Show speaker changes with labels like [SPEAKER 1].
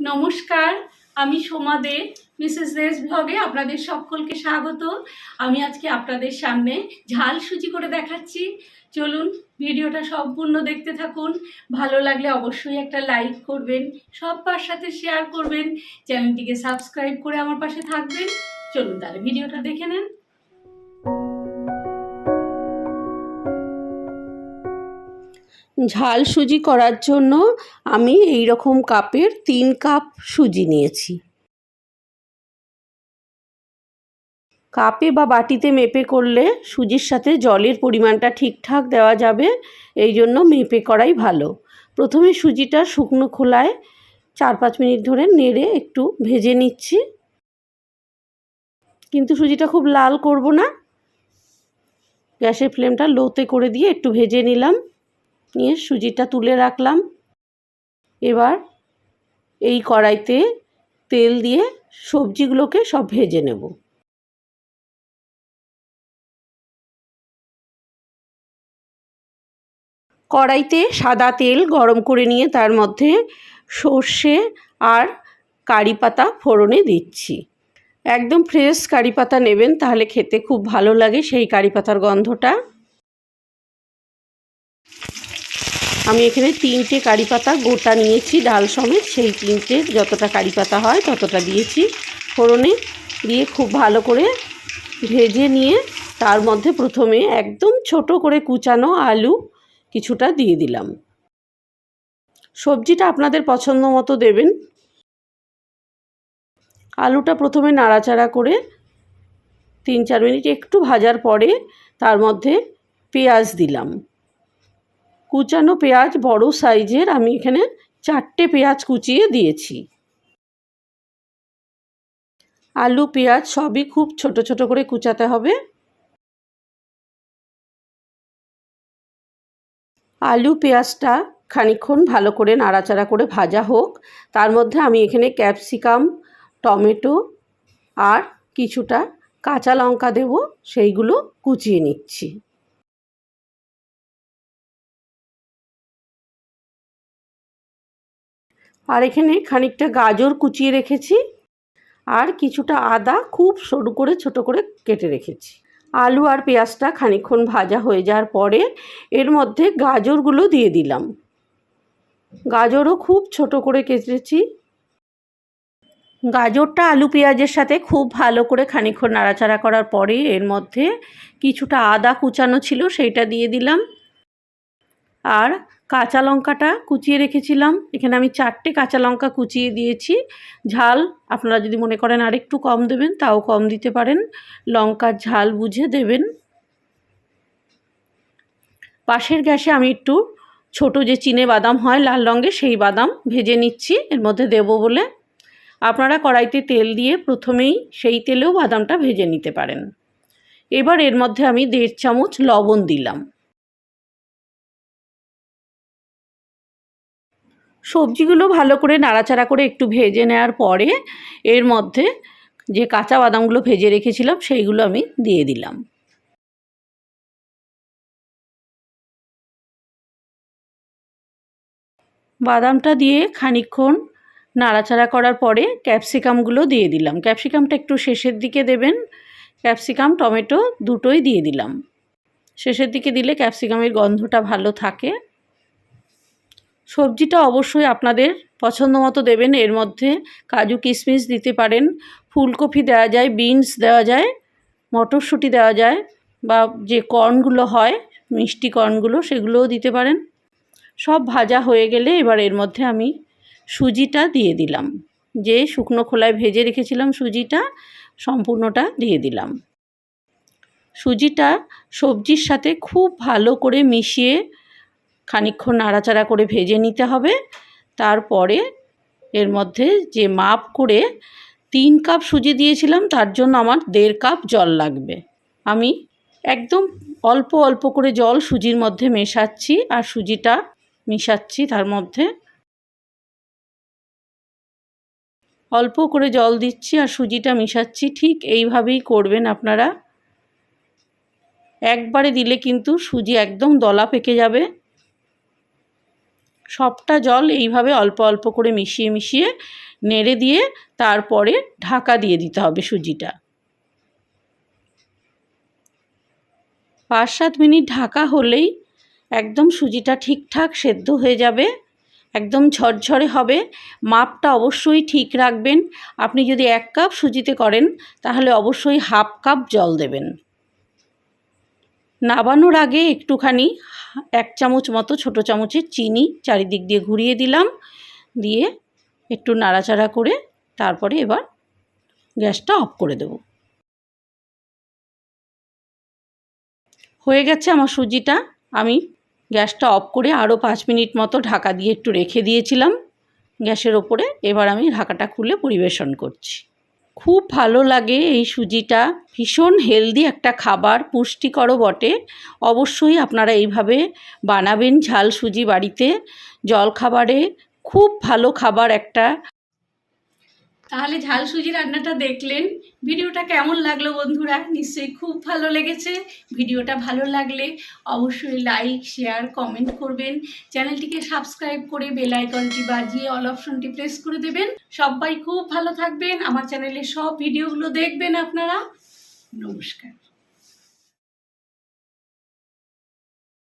[SPEAKER 1] নমস্কার, আমি সোমা দে, মিসেস দেশ ব্লগে আপনাদের সকলকে স্বাগত। আমি আজকে আপনাদের সামনে ঝাল সুজি করে দেখাচ্ছি। চলুন ভিডিওটা সম্পূর্ণ দেখতে থাকুন। ভালো লাগলে অবশ্যই একটা লাইক করবেন, সবার সাথে শেয়ার করবেন, চ্যানেলটিকে সাবস্ক্রাইব করে আমার পাশে থাকবেন। চলুন তাহলে ভিডিওটা দেখে নেন।
[SPEAKER 2] ঝাল সুজি করার জন্য আমি এই রকম কাপের 3 কাপ সুজি নিয়েছি। কাপে বা বাটিতে মেপে করলে সুজির সাথে জলের পরিমাণটা ঠিকঠাক দেওয়া যাবে, এই জন্য মেপে করাই ভালো। প্রথমে সুজিটা শুকনো খোলায় 4-5 মিনিট ধরে নেড়ে একটু ভেজে নিচ্ছি, কিন্তু সুজিটা খুব লাল করব না। গ্যাসের ফ্লেমটা লোতে করে দিয়ে একটু ভেজে নিলাম, নিয়ে সুজিটা তুলে রাখলাম। এবার এই কড়াইতে তেল দিয়ে সবজিগুলোকে সব ভেজে নেব। কড়াইতে সাদা তেল গরম করে নিয়ে তার মধ্যে সর্ষে আর কারি পাতা ফোড়নে দিচ্ছি। একদম ফ্রেশ কারি পাতা নেবেন, তাহলে খেতে খুব ভালো লাগে সেই কারি পাতার গন্ধটা। আমি এখানে 3টে কারি পাতা গোটা নিয়েছি ডাল সমেত, সেই 3টে যতটা কারি পাতা হয় ততটা দিয়েছি ফোড়নে। দিয়ে খুব ভালো করে ভেজে নিয়ে তার মধ্যে প্রথমে একদম ছোট করে কুচানো আলু কিছুটা দিয়ে দিলাম। সবজিটা আপনাদের পছন্দ মতো দেবেন। আলুটা প্রথমে নাড়াচাড়া করে 3-4 মিনিট একটু ভাজার পরে তার মধ্যে পেঁয়াজ দিলাম। কুচানো পেঁয়াজ বড় সাইজের আমি এখানে 4টে পেঁয়াজ কুচিয়ে দিয়েছি। আলু পেঁয়াজ সবই খুব ছোট ছোট করে কুচাতে হবে। আলু পেঁয়াজটা খানিকক্ষণ ভালো করে নাড়াচাড়া করে ভাজা হোক, তার মধ্যে আমি এখানে ক্যাপসিকাম, টমেটো আর কিছুটা কাঁচা লঙ্কা দেব, সেইগুলো কুচিয়ে নিচ্ছি। আর এখানে খানিকটা গাজর কুচিয়ে রেখেছি, আর কিছুটা আদা খুব সরু করে ছোট করে কেটে রেখেছি। আলু আর পেঁয়াজটা খানিকক্ষণ ভাজা হয়ে যাওয়ার পরে এর মধ্যে গাজরগুলো দিয়ে দিলাম। গাজরও খুব ছোট করে কেটেছি। গাজরটা আলু পেঁয়াজের সাথে খুব ভালো করে খানিকক্ষণ নাড়াচাড়া করার পরে এর মধ্যে কিছুটা আদা কুচানো ছিল সেইটা দিয়ে দিলাম। আর কাঁচা লঙ্কাটা কুচিয়ে রেখেছিলাম, এখানে আমি 4টে কাঁচা লঙ্কা কুচিয়ে দিয়েছি। ঝাল আপনারা যদি মনে করেন আরেকটু কম দেবেন তাও কম দিতে পারেন, লঙ্কার ঝাল বুঝে দেবেন। পাশের গ্যাসে আমি একটু ছোট যে চিনে বাদাম হয় লাল রঙের, সেই বাদাম ভেজে নিচ্ছি এর মধ্যে দেব বলে। আপনারা কড়াইতে তেল দিয়ে প্রথমেই সেই তেলেও বাদামটা ভেজে নিতে পারেন। এবার এর মধ্যে আমি 1.5 চামচ লবণ দিলাম। সবজিগুলো ভালো করে নাড়াচাড়া করে একটু ভেজে নেওয়ার পরে এর মধ্যে যে কাঁচা বাদামগুলো ভেজে রেখেছিলাম সেইগুলো আমি দিয়ে দিলাম। বাদামটা দিয়ে খানিকক্ষণ নাড়াচাড়া করার পরে ক্যাপসিকামগুলো দিয়ে দিলাম। ক্যাপসিকামটা একটু শেষের দিকে দেবেন। ক্যাপসিকাম টমেটো দুটোই দিয়ে দিলাম। শেষের দিকে দিলে ক্যাপসিকামের গন্ধটা ভালো থাকে। সবজিটা অবশ্যই আপনাদের পছন্দ মতো দেবেন। এর মধ্যে কাজু কিশমিশ দিতে পারেন, ফুলকপি দেওয়া যায়, বিনস দেওয়া যায়, মটরশুঁটি দেওয়া যায়, বা যে কর্নগুলো হয় মিষ্টি কর্নগুলো সেগুলোও দিতে পারেন। সব ভাজা হয়ে গেলে এবার এর মধ্যে আমি সুজিটা দিয়ে দিলাম। যে শুকনো খোলায় ভেজে রেখেছিলাম সুজিটা সম্পূর্ণটা দিয়ে দিলাম। সুজিটা সবজির সাথে খুব ভালো করে মিশিয়ে খানিকক্ষণ নাড়াচাড়া করে ভেজে নিতে হবে। তারপরে এর মধ্যে যে মাপ করে 3 কাপ সুজি দিয়েছিলাম তার জন্য আমার 1.5 কাপ জল লাগবে। আমি একদম অল্প অল্প করে জল সুজির মধ্যে মেশাচ্ছি আর সুজিটা মিশাচ্ছি। তার মধ্যে অল্প করে জল দিচ্ছি আর সুজিটা মিশাচ্ছি। ঠিক এইভাবেই করবেন আপনারা। একবারে দিলে কিন্তু সুজি একদম দলা পেকে যাবে। সবটা জল এইভাবে অল্প অল্প করে মিশিয়ে মিশিয়ে নেড়ে দিয়ে তারপরে ঢাকা দিয়ে দিতে হবে সুজিটা। 5-7 মিনিট ঢাকা হলেই একদম সুজিটা ঠিকঠাক সেদ্ধ হয়ে যাবে, একদম ঝরঝরে হবে। মাপটা অবশ্যই ঠিক রাখবেন। আপনি যদি 1 কাপ সুজিতে করেন তাহলে অবশ্যই হাফ কাপ জল দেবেন। নাবানোর আগে একটুখানি 1 চামচ মতো ছোটো চামচের চিনি চারিদিক দিয়ে ঘুরিয়ে দিলাম, দিয়ে একটু নাড়াচাড়া করে তারপরে এবার গ্যাসটা অফ করে দেব। হয়ে গেছে আমার সুজিটা। আমি গ্যাসটা অফ করে আরও 5 মিনিট মতো ঢাকা দিয়ে একটু রেখে দিয়েছিলাম গ্যাসের ওপরে। এবার আমি ঢাকাটা খুলে পরিবেশন করছি। খুব ভালো লাগে এই সুজিটা, ভীষণ হেলদি একটা খাবার, পুষ্টিকরও বটে। অবশ্যই আপনারা এইভাবে বানাবেন ঝাল সুজি বাড়িতে, জলখাবারে খুব ভালো খাবার একটা।
[SPEAKER 1] তাহলে ঝাল সুজি রান্নাটা দেখলেন। ভিডিওটা কেমন লাগলো বন্ধুরা? নিশ্চয়ই খুব ভালো লেগেছে। ভিডিওটা ভালো লাগলে অবশ্যই লাইক, শেয়ার, কমেন্ট করবেন। চ্যানেলটিকে সাবস্ক্রাইব করে বেল আইকনটি বাজিয়ে অল অপশনটি প্রেস করে দেবেন। সবাই খুব ভালো থাকবেন। আমার চ্যানেলের সব ভিডিওগুলো দেখবেন আপনারা। নমস্কার।